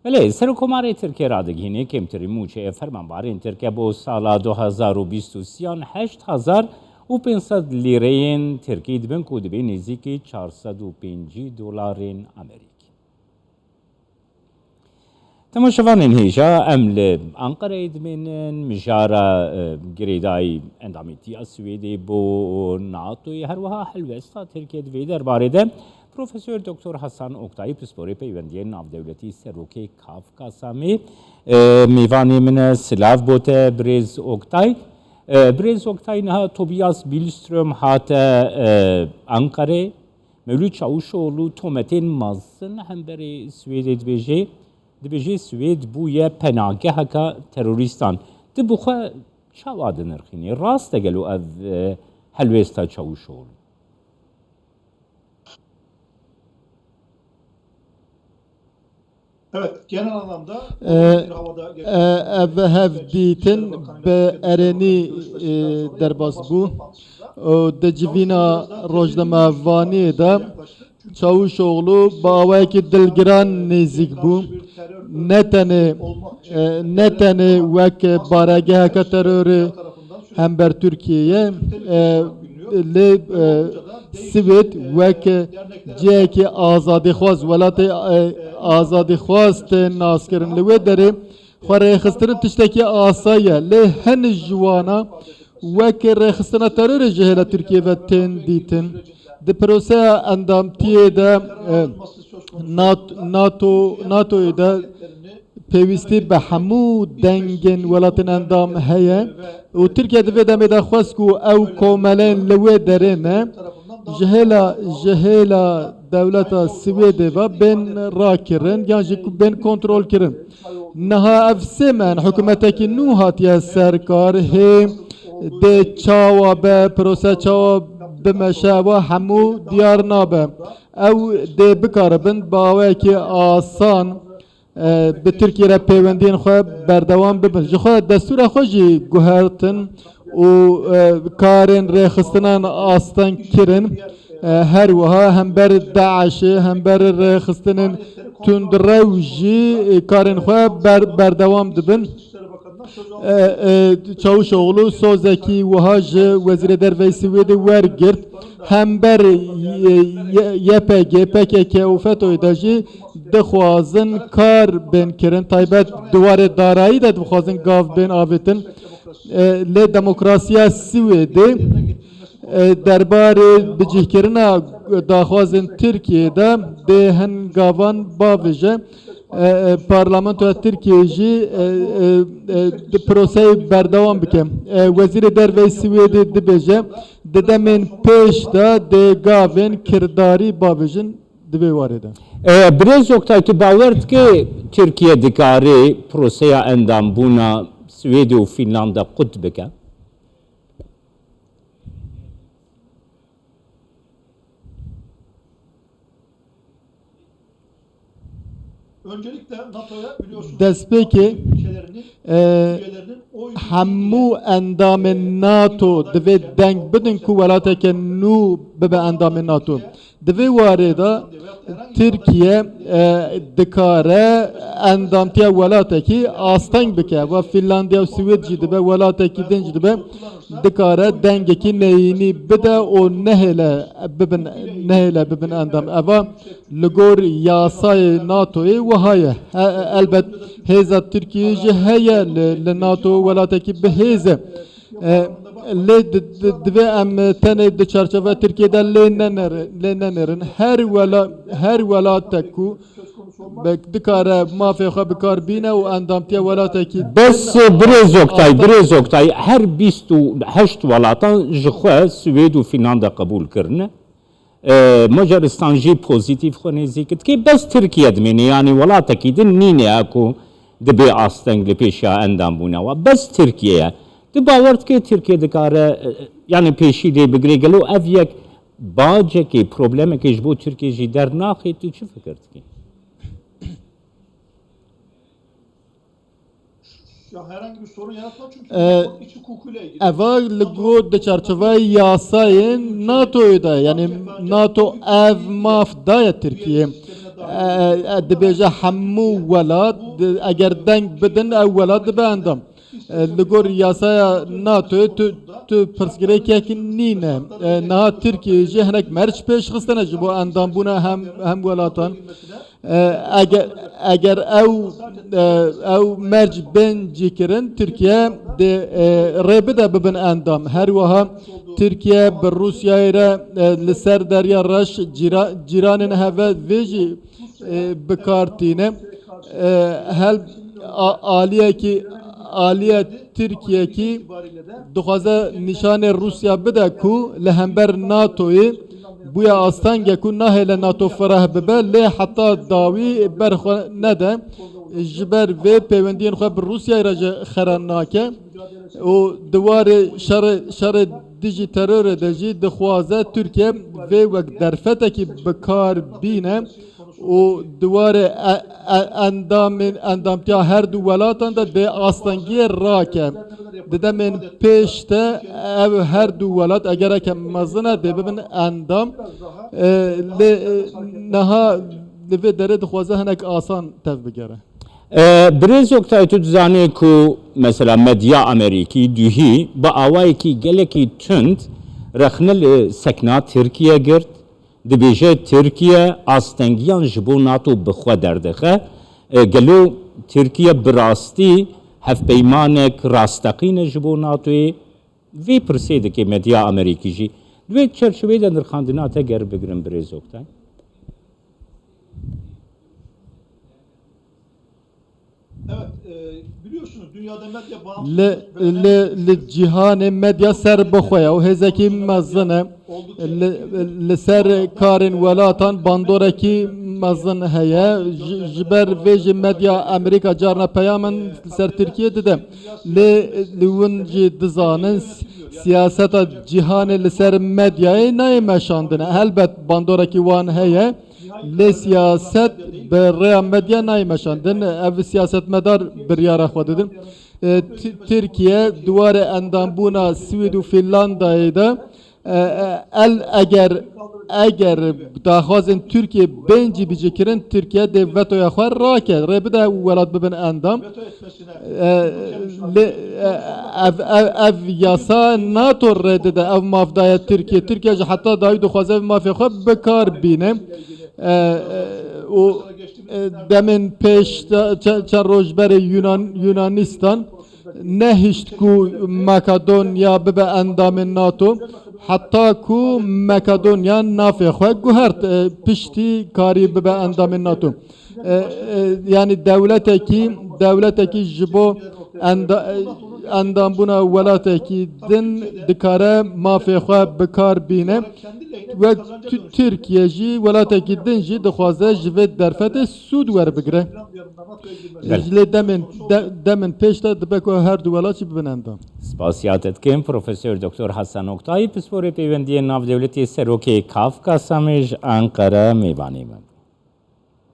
بله سرکوماری ترکیه را دگینه کمتری موچه فرمانبارین ترکیه با سال 2023 8,500 لیره ترکی دبن که دبی نزدیک 405 دلار آمریکی. تماشاوان هیجا امل انقره دمنن مجارا گریدای اندامیتی سوئدی بو ناتوی هر وها حلوستا ترکیه دوی در بارده پروفسور دکتر حسن اوکتای پسپوری پیوندی ناو دولتی سروکی کافکاسامی میوانی من سلاف بوته بریز اوکتای بریز اوکتای نها توبیاس بیلستروم هات انقره مولود چاوشولو تومتین مازن هم بری سوئدی دویجه دبیجی سوئد بویه پناهگاه که تروریستان دبخوا چاواد نرخینی راست گلو از هلوستا چاوشول. Evet, genel anlamda ev hevdîtin bi erenî derbas bû di civîna rojnamevaniyê de Çavuşoğlu bawekî dilgiran nêzik bû ne tenê wek baregeheka terorê hember Tirkiyeyê lê Swêd wek cihekî azadîxwaz welatê azadîxwaz tên naskirin li wê derê xwe rêxistirin tiştekî asa ye lê hin ji wana wek rêxistina terorê ji hêla Tirkiye ve tên dîtin di proseya endamtiyê de NATO'yê de pêwîstî bi hemû dengên welatên endam heye û Tirkiye divê demê de xwest ku ew komelên li wê derê ne ji hêla dewleta Swêdê ve bên rakirin yan jî bên kontrol kirin. Niha ev sê me hikûmetekî nû hatiye serkar hê dê çawa be prose çawa bimeşe ve hemû diyar nabe. Ew dê bikaribin bawekî asan bi Tirkiye re pêwendiyên xwe berdewam bibin. Ji xwe destûra xwe jî guhertin û karên rêxistinan astan kirin. Her wiha hember Daişê hember rêxistinên tundrew jî karên xwe berdewam dibin. Çavuşoğlu sozekî wiha ji Wezîrê Derveyê Swêdê wergirt hember YPG, PKK û FETÖ'yê de jî dixwazin kar bên kirin taybet diwarê darayî de dixwazin gav bên avêtin lê demokrasiya Swêdê derbarê bicihkirina daxwazên Tirkiyeyê de dê hin gavan bavêje parlamentoya Tirkiye jî di proseyê berdewam bike. Wezîrê Derveyê Swêdê dibêje di demên pêş de dê gavên kirdarî bavêjin divê warê de. Birêz Oktay tu bawer dike Tirkiye dikarê proseya endambûna Swêdê û Fînlanda qut bike? öncelikle NATO'ya biliyorsunuz Destpêkê hemû endamên NATO divê deng bidin ku welateke nû bibe endamên NATO. Divê warê de Tirkiye dikare endamtiya welatekî asteng bike ve Finlandiya û Swêd jî dibe welatekî din jî dibe dikare dengekî neyînî bide û nehêle bibin endam. Eva li gor yasayê NATOyê wiha ye. Elbet hêza Tirkiye jî heye li NATO welatekî bihêze. Lê divê em tenê di çarçeva Tirkiyeyê de lê nenerin her welatek ku dikare mafê xwe bikar bîne û endamtiya welatekî Bes birêz Oktay her 28 welatan ji xwe Swêd û Fînlanda qebûl kirine. Macaristan jî pozîtîv xwe nêzî kir ki bes Tirkiye dimêne yanî welatekî din nîne ku dibe asteng li pêşiya endambûna we bes Tirkiye ye. Tu bawer dike Tirkiye dikare yani pêşî lê bigire gelo ev yek bacekê problemekê ji bo Tirkiye jî dernaxê tu çi fikir dikî? Ya herhangi bir sorun yaratmaz çünkü iç hukukuyla ilgili. Eva li gor di çarçevayê yasayên NATO'yê de yani NATO ev maf daye Tirkiye دبیجه همو ولات اگر دنگ بدن او ولات به اندام لگور یاسای ناتو تو پرسگره که نینه نه ترکیه جهنک مرچ پیش خستنه جبو اندام بونه هم ولاتان اگر او مرج بنجی کرن ترکیه ده ربده ببن اندام هر وها ترکیه بر روسیه را لسر دریا رش جیران هوا ویجی بکارتینه هل آلیه ترکیه کی دخوازه نشان روسیا بده کو لهمبر ناتوی بویا آستانگه کو نه ناتو فرح ببه لی حتی داوی برخو نده جبر و پیوندین خو بر روسیا راج خرناکه و دوار شر دیجی ترور دجی دخوازه ترکیه و وقت درفته کی بکار بینه و دوار اندامتیا هر دو ولاتان ده آستانگی راکه ده من پیشته او هر دو ولات اگر که مزنه ده ببین اندام نها دوی داره دخوازه هنک آسان تف بگره برز وقتا تو دزانه کو مثلا مدیا امریکی دوهی با آوائی کی گله کی تند رخنل سکنا ترکیه گرد دبیجه ترکیه آستنگیان جبو ناتو بخوا دردخه گلو ترکیه براستی هف پیمانک راستقین جبو ناتوی وی پرسیده که مدیا امریکی جی دوی چرچوه ده نرخاندنات گر بگرن برز وقتا Evet, biliyorsunuz dünyada medya bağımsız لجهان مدیا سر بخویا و هزکی مزنه لسر کارن ولاتان باندورکی مزن هیا جبر ویج مدیا امریکا جارنا پیامن سر ترکیه دیده لونجی دزانن سیاست جهان لسر مدیای نای مشاندنه البت باندورکی وان هیا لی سیاست بر مدیا نای مشاندن او سیاست مدار بریاره خود دن ترکیه دوار اندامبونا سوید و فنلاندای ده اگر داخوازن ترکیه بنجی بیجی کرن ترکیه ده وتویا خواه راکه ربده ولاد ببن اندام اف یاسا ناتو رده ده اف مافدای ترکیه جا حتی داوی دخوازه مافیا خواه بکار بینه و demin peşte çarojber Yunanistan nehişt ku Makedonya bebe endamın NATO hatta ku Makedonya nafi xwe guhert pişti kari bebe endamın NATO yani devleteki jibo endam buna velateki din dikare mafi xwe bikar bine ve Türkiye jî welateki din jî dixwaze ji vê derfetê sûd werbigire. Ji demin pêş de dibe ku her du welat jî bibin endam. Spasiyatet kim Profesör Doktor Hasan Oktay pisporê pêwendiyên Navdewletê Serokê Kafkasa me ji Ankara mêvanê min.